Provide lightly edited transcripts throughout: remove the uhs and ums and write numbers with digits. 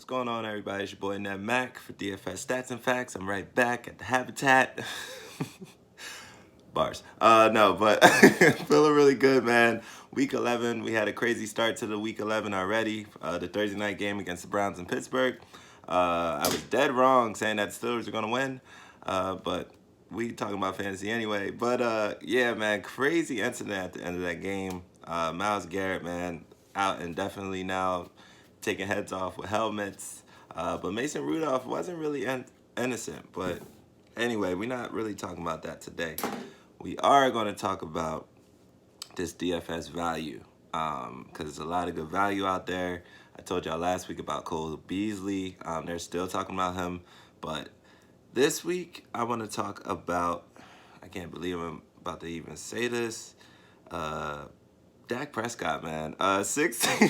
What's going on, everybody? It's your boy Ned Mac for DFS Stats and Facts. I'm right back at the Habitat. Bars. No, but feeling really good, man. Week 11, we had a crazy start to the Week 11 already. The Thursday night game against the Browns in Pittsburgh. I was dead wrong saying that the Steelers are going to win, but we talking about fantasy anyway. But yeah, man, crazy incident at the end of that game. Myles Garrett, man, out indefinitely now, taking heads off with helmets. But Mason Rudolph wasn't really innocent. But anyway, we're not really talking about that today. We are going to talk about this DFS value because there's a lot of good value out there. I told y'all last week about Cole Beasley. They're still talking about him. But this week, I want to talk about, I can't believe I'm about to even say this, Dak Prescott, man. 16.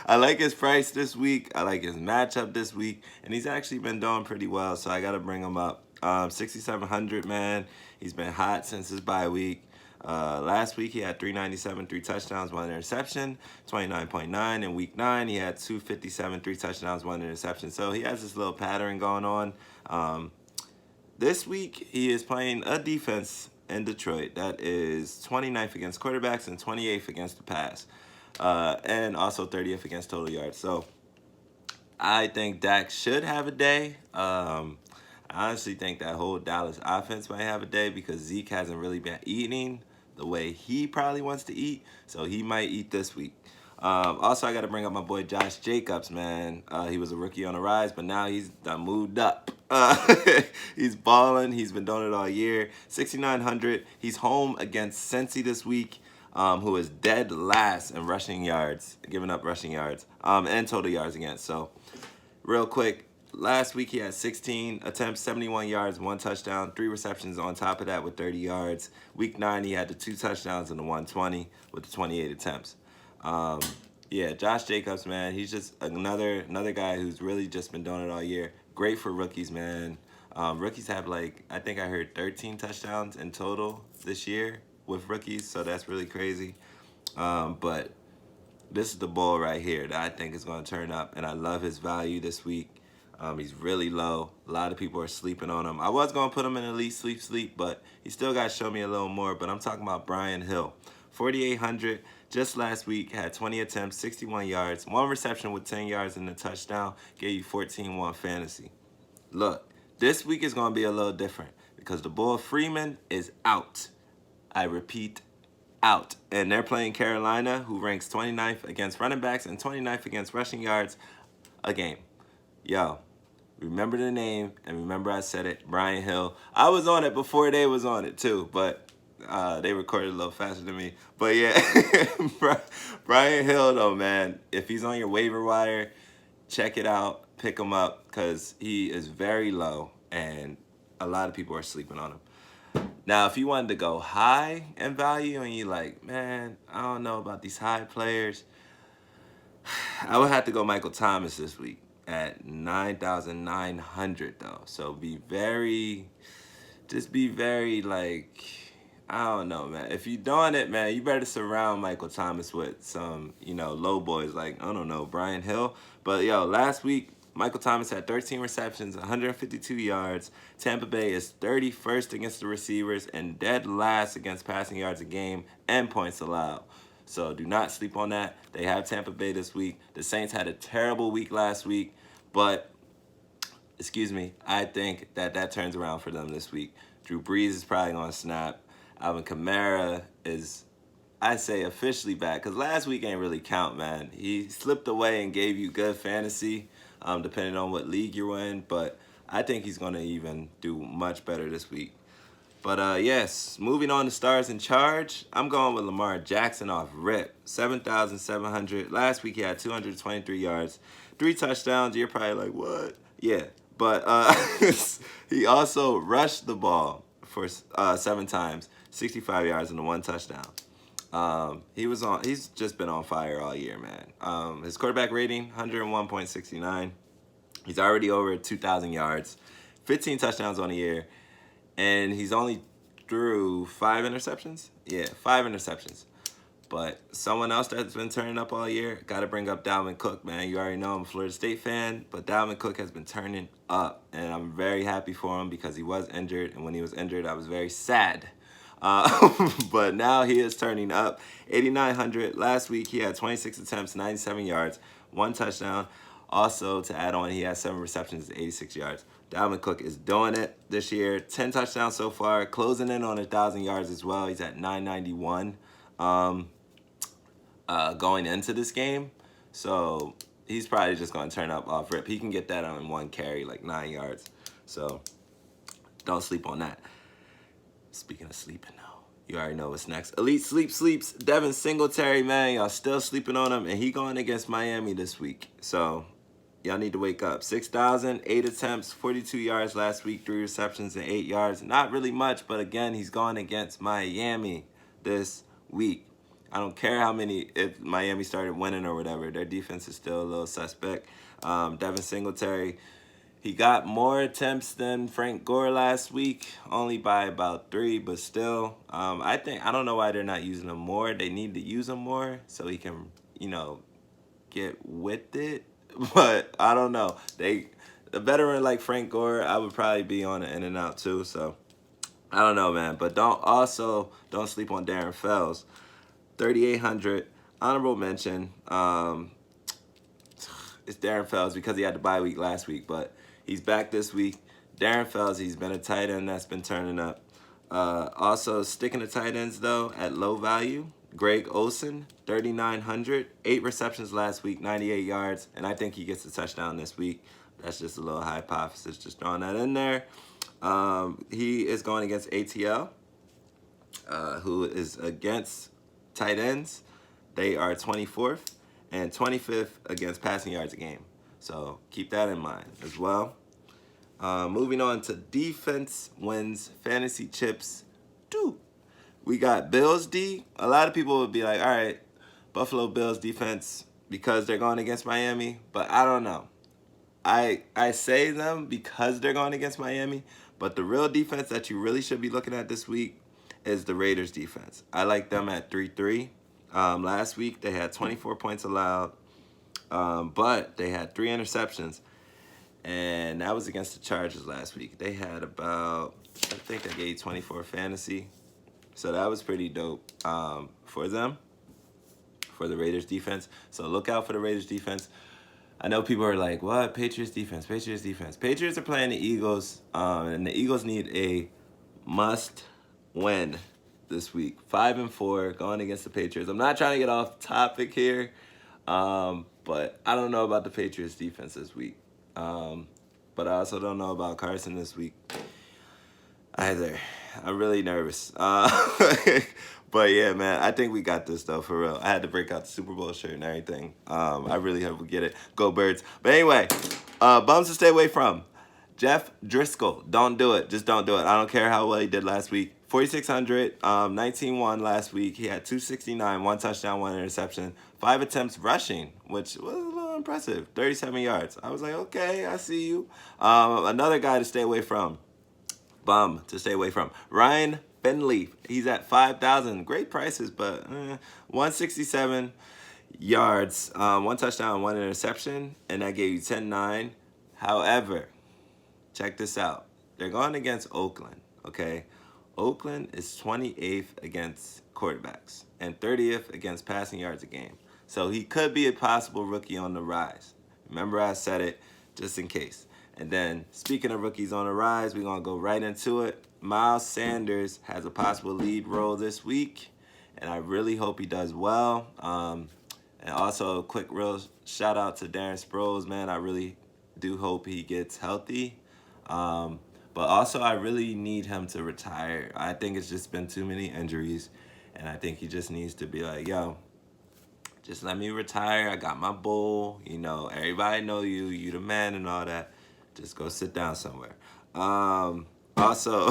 I like his price this week. I like his matchup this week. And he's actually been doing pretty well, so I got to bring him up. 6,700, man. He's been hot since his bye week. Last week, he had 397, 3 touchdowns, 1 interception, 29.9. In week 9, he had 257, 3 touchdowns, 1 interception. So he has this little pattern going on. This week, he is playing a defense in Detroit that is 29th against quarterbacks and 28th against the pass. And also 30th against total yards. So I think Dak should have a day. I honestly think that whole Dallas offense might have a day because Zeke hasn't really been eating the way he probably wants to eat. So he might eat this week. Also, I got to bring up my boy Josh Jacobs, man. He was a rookie on the rise, but now he's done moved up. He's balling. He's been doing it all year. 6,900. He's home against Cincy this week, who is dead last in rushing yards, giving up rushing yards, and total yards against. So, real quick, last week he had 16 attempts, 71 yards, 1 touchdown, 3 receptions on top of that with 30 yards. Week 9, he had the 2 touchdowns and the 120 with the 28 attempts. Yeah, Josh Jacobs, man, he's just another guy who's really just been doing it all year. Great for rookies, man. Rookies have I think I heard 13 touchdowns in total this year with rookies, so that's really crazy. But this is the ball right here that I think is going to turn up, and I love his value this week. He's really low. A lot of people are sleeping on him. I was going to put him in elite sleep, but he still got to show me a little more. But I'm talking about Brian Hill. 4,800 just last week, had 20 attempts, 61 yards, 1 reception with 10 yards and a touchdown, gave you 14-1 fantasy. Look, this week is going to be a little different because the boy Freeman is out. I repeat, out. And they're playing Carolina, who ranks 29th against running backs and 29th against rushing yards a game. Yo, remember the name, and remember I said it, Brian Hill. I was on it before they was on it too, but they recorded a little faster than me. But yeah, Brian Hill though, man, if he's on your waiver wire, check it out, pick him up, because he is very low, and a lot of people are sleeping on him. Now, if you wanted to go high in value, and you're like, man, I don't know about these high players, I would have to go Michael Thomas this week at 9,900 though. So be very I don't know, man. If you're doing it, man, you better surround Michael Thomas with some, low boys like, I don't know, Brian Hill. But yo, last week, Michael Thomas had 13 receptions, 152 yards. Tampa Bay is 31st against the receivers and dead last against passing yards a game and points allowed. So do not sleep on that. They have Tampa Bay this week. The Saints had a terrible week last week, but, I think that turns around for them this week. Drew Brees is probably going to snap. Alvin Kamara is, I say, officially back, because last week ain't really count, man. He slipped away and gave you good fantasy, depending on what league you're in, but I think he's going to even do much better this week. But yes, moving on to stars in charge, I'm going with Lamar Jackson off rip. 7,700. Last week he had 223 yards, 3 touchdowns. You're probably like, what? Yeah, but he also rushed the ball for 7 times, 65 yards and 1 touchdown. He's just been on fire all year, man. His quarterback rating, 101.69. He's already over 2,000 yards, 15 touchdowns on the year. And he's only threw 5 interceptions? Yeah, 5 interceptions. But someone else that's been turning up all year, got to bring up Dalvin Cook, man. You already know I'm a Florida State fan, but Dalvin Cook has been turning up, and I'm very happy for him because he was injured, and when he was injured, I was very sad. But now he is turning up. 8,900. Last week, he had 26 attempts, 97 yards, 1 touchdown. Also, to add on, he has 7 receptions, 86 yards. Dalvin Cook is doing it this year. 10 touchdowns so far, closing in on 1,000 yards as well. He's at 991 going into this game. So he's probably just going to turn up off rip. He can get that on 1 carry, like 9 yards. So don't sleep on that. Speaking of sleeping, though, you already know what's next. Elite sleeps. Devin Singletary, man, y'all still sleeping on him, and he going against Miami this week. So y'all need to wake up. 6,000, 8 attempts, 42 yards last week, 3 receptions and 8 yards. Not really much, but again, he's going against Miami this week. I don't care if Miami started winning or whatever. Their defense is still a little suspect. Devin Singletary, he got more attempts than Frank Gore last week, only by about 3, but still. I don't know why they're not using him more. They need to use him more so he can, get with it. But I don't know. A veteran like Frank Gore, I would probably be on an in and out too. So I don't know, man. But don't sleep on Darren Fells. 3,800. Honorable mention. It's Darren Fells because he had the bye week last week, but he's back this week. Darren Fells, he's been a tight end that's been turning up. Also, sticking to tight ends, though, at low value, Greg Olsen, 3,900. 8 receptions last week, 98 yards, and I think he gets a touchdown this week. That's just a little hypothesis, just throwing that in there. He is going against ATL, who is against tight ends. They are 24th and 25th against passing yards a game. So keep that in mind as well. Moving on to defense wins fantasy chips. We got Bills D. A lot of people would be like, all right, Buffalo Bills defense because they're going against Miami. But I don't know. I say them because they're going against Miami. But the real defense that you really should be looking at this week is the Raiders defense. I like them at 3-3. Last week they had 24 points allowed, but they had 3 interceptions, and that was against the Chargers last week. They had about, I think they gave 24 fantasy, so that was pretty dope for them, for the Raiders defense. So look out for the Raiders defense. I know people are like, what? Patriots defense. Patriots are playing the Eagles, and the Eagles need a must-win this week. 5-4 going against the Patriots. I'm not trying to get off topic here, but I don't know about the Patriots defense this week. But I also don't know about Carson this week either. I'm really nervous. But yeah, man, I think we got this though, for real. I had to break out the Super Bowl shirt and everything. I really hope we get it. Go Birds. But anyway, bums to stay away from. Jeff Driscoll, don't do it. Just don't do it. I don't care how well he did last week. 4,600, 19-1 last week. He had 269, 1 touchdown, 1 interception, 5 attempts rushing, which was a little impressive. 37 yards. I was like, okay, I see you. Another guy to stay away from. Bum to stay away from. Ryan Finley. He's at 5,000. Great prices, but 167 yards, 1 touchdown, 1 interception, and that gave you 10-9. However, check this out. They're going against Oakland, okay? Oakland is 28th against quarterbacks and 30th against passing yards a game. So he could be a possible rookie on the rise. Remember I said it just in case. And then speaking of rookies on the rise, we're going to go right into it. Miles Sanders has a possible lead role this week, and I really hope he does well. And also a quick real shout out to Darren Sproles, man. I really do hope he gets healthy. But also, I really need him to retire. I think it's just been too many injuries, and I think he just needs to be like, yo, just let me retire. I got my bull. Everybody know you. You the man and all that. Just go sit down somewhere. Also,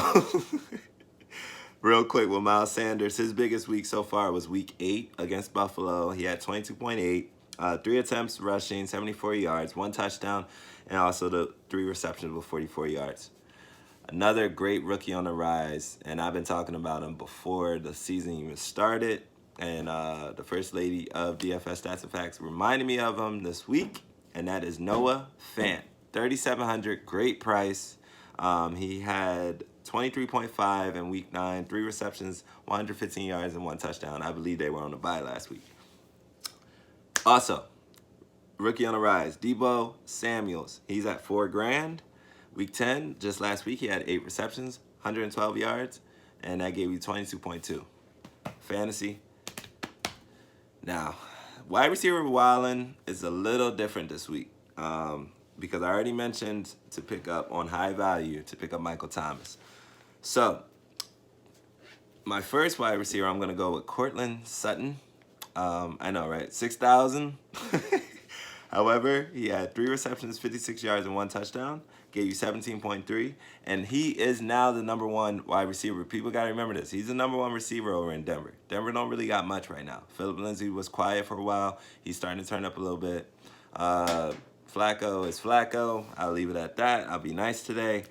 real quick with Miles Sanders, his biggest week so far was week 8 against Buffalo. He had 22.8, 3 attempts rushing, 74 yards, 1 touchdown, and also the 3 receptions with 44 yards. Another great rookie on the rise, and I've been talking about him before the season even started. and the first lady of DFS Stats and Facts reminded me of him this week, and that is Noah Fant. 3,700, great price. He had 23.5 in week 9, 3 receptions, 115 yards, and 1 touchdown. I believe they were on the bye last week. Also, rookie on the rise, Debo Samuels. He's at $4,000. Week 10, just last week, he had 8 receptions, 112 yards, and that gave you 22.2. Fantasy. Now, wide receiver wildin' is a little different this week because I already mentioned to pick up on high value, to pick up Michael Thomas. So, my first wide receiver, I'm going to go with Cortland Sutton. I know, right? 6,000. However, he had 3 receptions, 56 yards, and 1 touchdown. Gave you 17.3. And he is now the number 1 wide receiver. People got to remember this. He's the number 1 receiver over in Denver. Denver don't really got much right now. Phillip Lindsay was quiet for a while. He's starting to turn up a little bit. Flacco is Flacco. I'll leave it at that. I'll be nice today.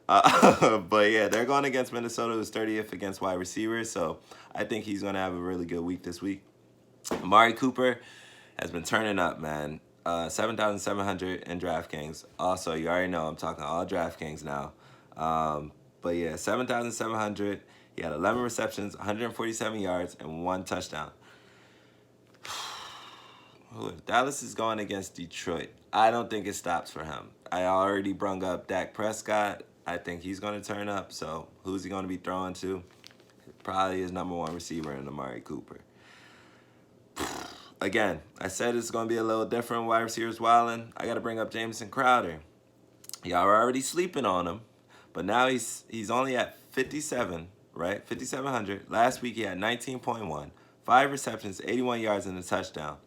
But yeah, they're going against Minnesota, who's 30th against wide receivers. So I think he's going to have a really good week this week. Amari Cooper has been turning up, man. 7,700 in Draftkings. Also, you already know I'm talking all Draftkings now. But yeah, 7,700. He had 11 receptions, 147 yards, and 1 touchdown. Dallas is going against Detroit. I don't think it stops for him. I already brung up Dak Prescott. I think he's going to turn up. So who's he going to be throwing to? Probably his number 1 receiver in Amari Cooper. Again, I said it's going to be a little different. Wide receivers wildin'. I got to bring up Jamison Crowder. Y'all are already sleeping on him, but now he's only at 57, right? 5,700. Last week he had 19.1, 5 receptions, 81 yards, and a touchdown.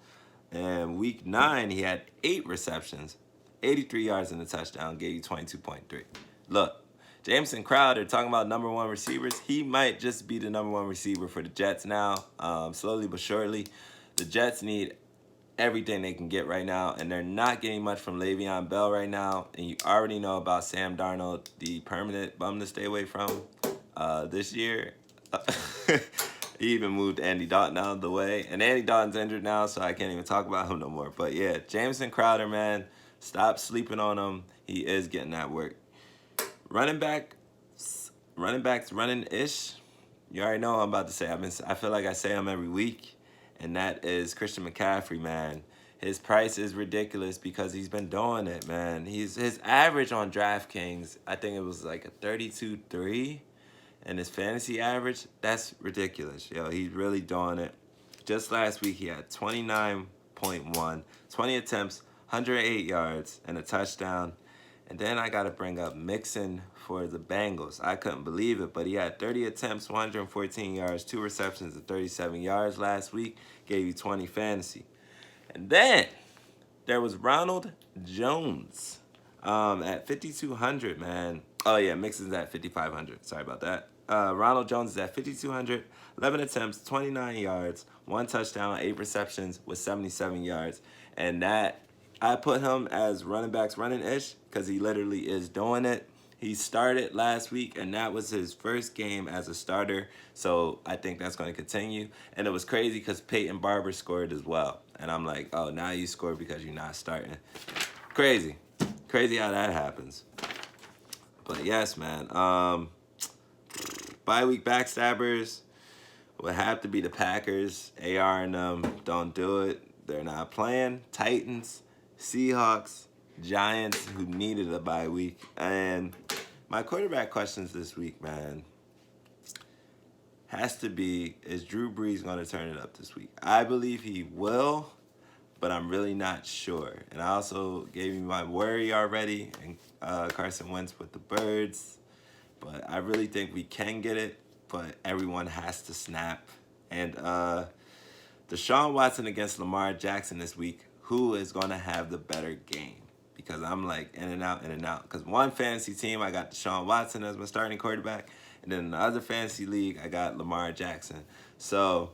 And week 9 he had 8 receptions, 83 yards, and a touchdown. Gave you 22.3. Look, Jamison Crowder, talking about number 1 receivers, he might just be the number 1 receiver for the Jets now, slowly but surely. The Jets need everything they can get right now, and they're not getting much from Le'Veon Bell right now. And you already know about Sam Darnold, the permanent bum to stay away from this year. He even moved Andy Dalton out of the way. And Andy Dalton's injured now, so I can't even talk about him no more. But yeah, Jamison Crowder, man, stop sleeping on him. He is getting that work. Running backs running-ish. You already know what I'm about to say. I feel like I say him every week. And that is Christian McCaffrey, man. His price is ridiculous because he's been doing it, man. His average on DraftKings, I think it was like a 32.3. And his fantasy average, that's ridiculous. Yo, he's really doing it. Just last week, he had 29.1, 20 attempts, 108 yards, and a touchdown. And then I got to bring up Mixon for the Bengals. I couldn't believe it, but he had 30 attempts, 114 yards, 2 receptions, and 37 yards last week. Gave you 20 fantasy. And then there was Ronald Jones at 5,200, man. Oh, yeah, Mixon's at 5,500. Sorry about that. Ronald Jones is at 5,200, 11 attempts, 29 yards, 1 touchdown, 8 receptions with 77 yards. And that, I put him as running backs running-ish because he literally is doing it. He started last week, and that was his first game as a starter. So I think that's going to continue. And it was crazy because Peyton Barber scored as well. And I'm like, oh, now you scored because you're not starting. Crazy. Crazy how that happens. But yes, man. Bye-week backstabbers would have to be the Packers. AR and them don't do it. They're not playing. Titans, Seahawks, Giants, who needed a bye week. And my quarterback questions this week, man, has to be, is Drew Brees going to turn it up this week? I believe he will, but I'm really not sure. And I also gave you my worry already, and Carson Wentz with the Birds. But I really think we can get it, but everyone has to snap. And Deshaun Watson against Lamar Jackson this week, who is going to have the better game? Because I'm like in and out, in and out. Because one fantasy team, I got Deshaun Watson as my starting quarterback. And then in the other fantasy league, I got Lamar Jackson. So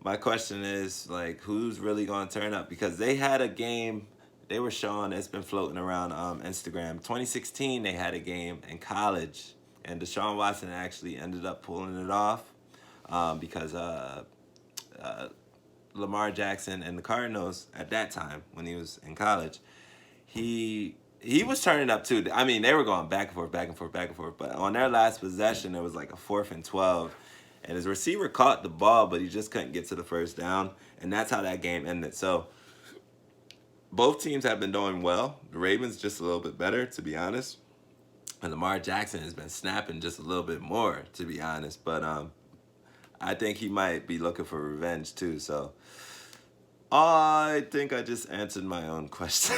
my question is, like, who's really going to turn up? Because they had a game they were showing, it's been floating around Instagram. 2016, they had a game in college. And Deshaun Watson actually ended up pulling it off because Lamar Jackson and the Cardinals at that time when he was in college, he was turning up too. I mean, they were going back and forth, back and forth, back and forth. But on their last possession, it was like a 4th and 12, and his receiver caught the ball, but he just couldn't get to the first down, and that's how that game ended. So both teams have been doing well. The Ravens just a little bit better, to be honest. And Lamar Jackson has been snapping just a little bit more, to be honest. But I think he might be looking for revenge too. So I think I just answered my own question.